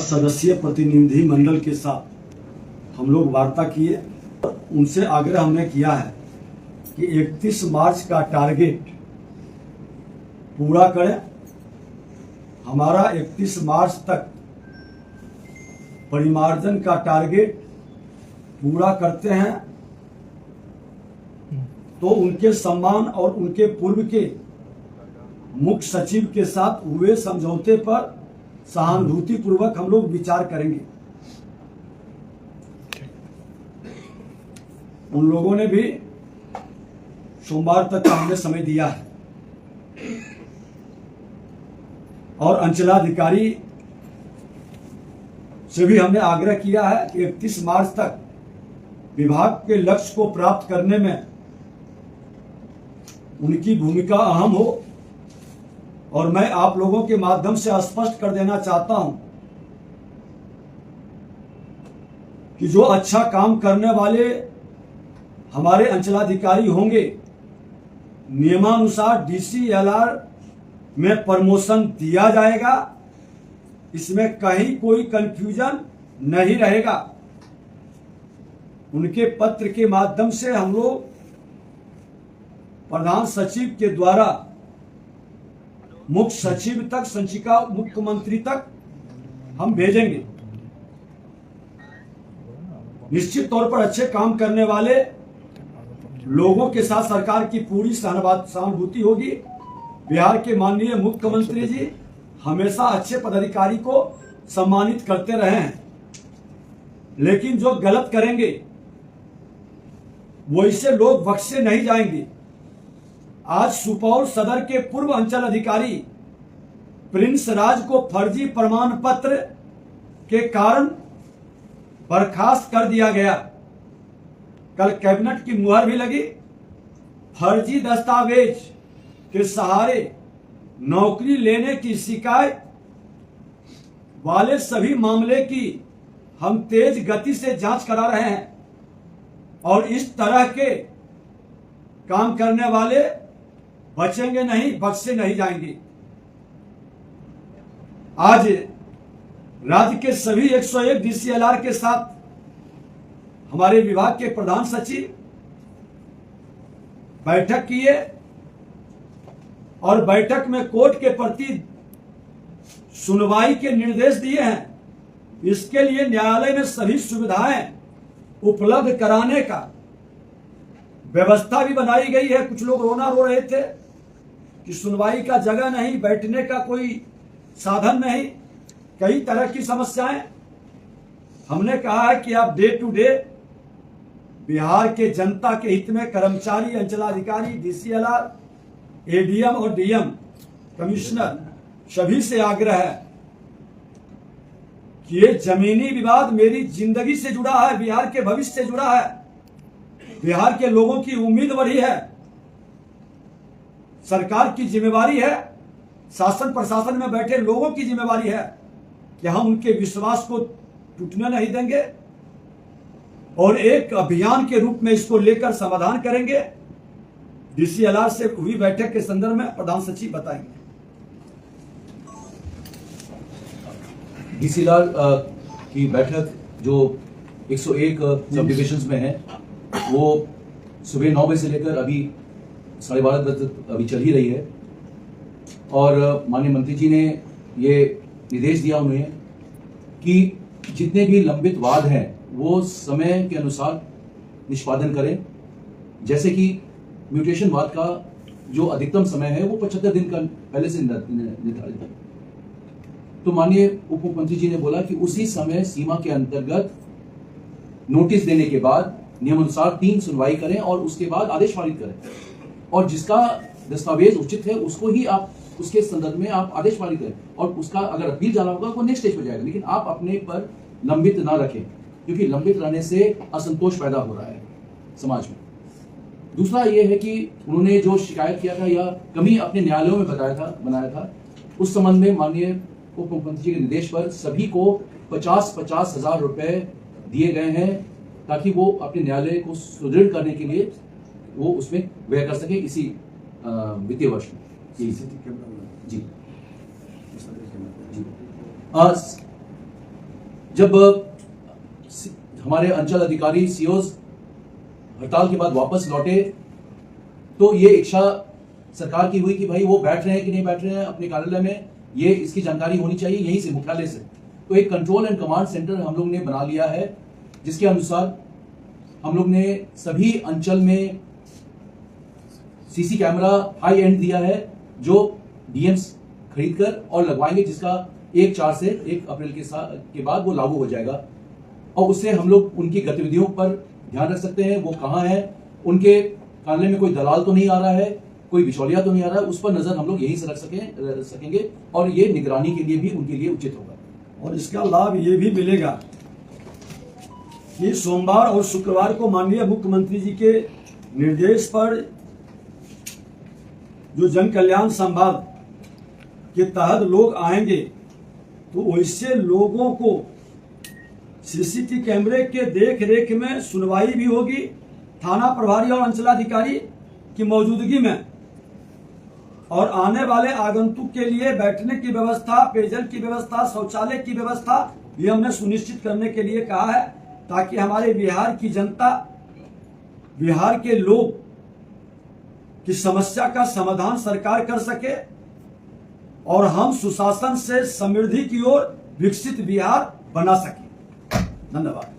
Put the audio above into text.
सदस्यीय प्रतिनिधि मंडल के साथ हम लोग वार्ता किए। उनसे आग्रह हमने किया है कि 31 मार्च का टारगेट पूरा करें। हमारा 31 मार्च तक परिमार्जन का टारगेट पूरा करते हैं तो उनके सम्मान और उनके पूर्व के मुख्य सचिव के साथ हुए समझौते पर सहानुभूति पूर्वक हम लोग विचार करेंगे। उन लोगों ने भी सोमवार तक का हमने समय दिया है और अंचलाधिकारी से भी हमने आग्रह किया है कि 31 मार्च तक विभाग के लक्ष्य को प्राप्त करने में उनकी भूमिका अहम हो। और मैं आप लोगों के माध्यम से स्पष्ट कर देना चाहता हूं कि जो अच्छा काम करने वाले हमारे अंचलाधिकारी होंगे, नियमानुसार DCLR में प्रमोशन दिया जाएगा। इसमें कहीं कोई कंफ्यूजन नहीं रहेगा। उनके पत्र के माध्यम से हम लोग प्रधान सचिव के द्वारा मुख्य सचिव तक, संचिका मुख्यमंत्री तक हम भेजेंगे। निश्चित तौर पर अच्छे काम करने वाले लोगों के साथ सरकार की पूरी सहानुभूति होगी। बिहार के माननीय मुख्यमंत्री जी हमेशा अच्छे पदाधिकारी को सम्मानित करते रहे हैं, लेकिन जो गलत करेंगे वैसे लोग बख्शे नहीं जाएंगे। आज सुपौल सदर के पूर्व अंचल अधिकारी प्रिंस राज को फर्जी प्रमाण पत्र के कारण बर्खास्त कर दिया गया। कल कैबिनेट की मुहर भी लगी। फर्जी दस्तावेज के सहारे नौकरी लेने की शिकायत वाले सभी मामले की हम तेज गति से जांच करा रहे हैं और इस तरह के काम करने वाले बचेंगे नहीं, बख्शे नहीं जाएंगे। आज राज्य के सभी 101 DCLR के साथ हमारे विभाग के प्रधान सचिव बैठक किए और बैठक में कोर्ट के प्रति सुनवाई के निर्देश दिए हैं। इसके लिए न्यायालय में सभी सुविधाएं उपलब्ध कराने का व्यवस्था भी बनाई गई है। कुछ लोग रो रहे थे कि सुनवाई का जगह नहीं, बैठने का कोई साधन नहीं, कई तरह की समस्याएं। हमने कहा है कि आप डे टू डे बिहार के जनता के हित में कर्मचारी, अंचलाधिकारी, DCLR, ADM और DM कमिश्नर सभी से आग्रह है कि ये जमीनी विवाद मेरी जिंदगी से जुड़ा है, बिहार के भविष्य से जुड़ा है, बिहार के लोगों की उम्मीद बढ़ी है। सरकार की जिम्मेवारी है, शासन प्रशासन में बैठे लोगों की जिम्मेवारी है कि हम उनके विश्वास को टूटने नहीं देंगे और एक अभियान के रूप में इसको लेकर समाधान करेंगे। DCLR से हुई बैठक के संदर्भ में प्रधान सचिव बताएंगे। DCLR की बैठक जो 101 सब डिविजन्स में है वो सुबह 9 बजे से लेकर अभी 12:30 बजे तक अभी चल ही रही है और माननीय मंत्री जी ने ये निर्देश दिया उन्हें कि जितने भी लंबित वाद हैं वो समय के अनुसार निष्पादन करें। जैसे कि म्यूटेशन वाद का जो अधिकतम समय है वो 75 दिन का पहले से निर्धारित है। तो माननीय उप मुख्यमंत्री जी ने बोला कि उसी समय सीमा के अंतर्गत नोटिस देने के बाद नियमानुसार 3 सुनवाई करें और उसके बाद आदेश पारित करें और जिसका दस्तावेज उचित है उसको ही आप उसके संदर्भ में आप आदेश पारित करें और उसका अगर अपील जाना होगा वो नेक्स्ट स्टेज पर जाएगा, लेकिन आप अपने पर लंबित ना रखें क्योंकि लंबित रहने से असंतोष पैदा हो रहा है समाज में। दूसरा ये है कि उन्होंने जो शिकायत किया था या कमी अपने न्यायालयों में बनाया था उस संबंध में माननीय उप मुख्यमंत्री जी के निर्देश पर सभी को 50-50 हजार रुपए दिए गए हैं ताकि वो अपने न्यायालय को सुदृढ़ करने के लिए वो उसमें व्यय कर सके इसी वित्तीय वर्ष में। जी जब हमारे अंचल अधिकारी सीओज हड़ताल के बाद वापस लौटे तो ये इच्छा सरकार की हुई कि भाई वो बैठ रहे हैं कि नहीं बैठ रहे हैं अपने कार्यालय में, ये इसकी जानकारी होनी चाहिए यहीं से, मुख्यालय से। तो एक कंट्रोल एंड कमांड सेंटर हम लोग ने बना लिया है, जिसके अनुसार हम लोग ने सभी अंचल में सीसी कैमरा हाई एंड दिया है, जो डीएम्स खरीदकर और लगवाएंगे, जिसका 1/4 से 1 अप्रैल के बाद वो लागू हो जाएगा। और उससे हम लोग उनकी गतिविधियों पर ध्यान रख सकते हैं, वो कहाँ है, उनके कार्यालय में कोई दलाल तो नहीं आ रहा है, कोई बिचौलिया तो नहीं आ रहा है, उस पर नजर हम लोग यहीं से रख सकेंगे और ये निगरानी के लिए भी उनके लिए उचित होगा। और इसका लाभ ये भी मिलेगा कि सोमवार और शुक्रवार को माननीय मुख्यमंत्री जी के निर्देश पर जो जन कल्याण संवाद के तहत लोग आएंगे तो वैसे लोगों को सीसीटीवी कैमरे के देख रेख में सुनवाई भी होगी, थाना प्रभारी और अंचलाधिकारी की मौजूदगी में, और आने वाले आगंतुक के लिए बैठने की व्यवस्था, पेयजल की व्यवस्था, शौचालय की व्यवस्था भी हमने सुनिश्चित करने के लिए कहा है, ताकि हमारे बिहार की जनता, बिहार के लोग की समस्या का समाधान सरकार कर सके और हम सुशासन से समृद्धि की ओर विकसित बिहार बना सके। धन्यवाद।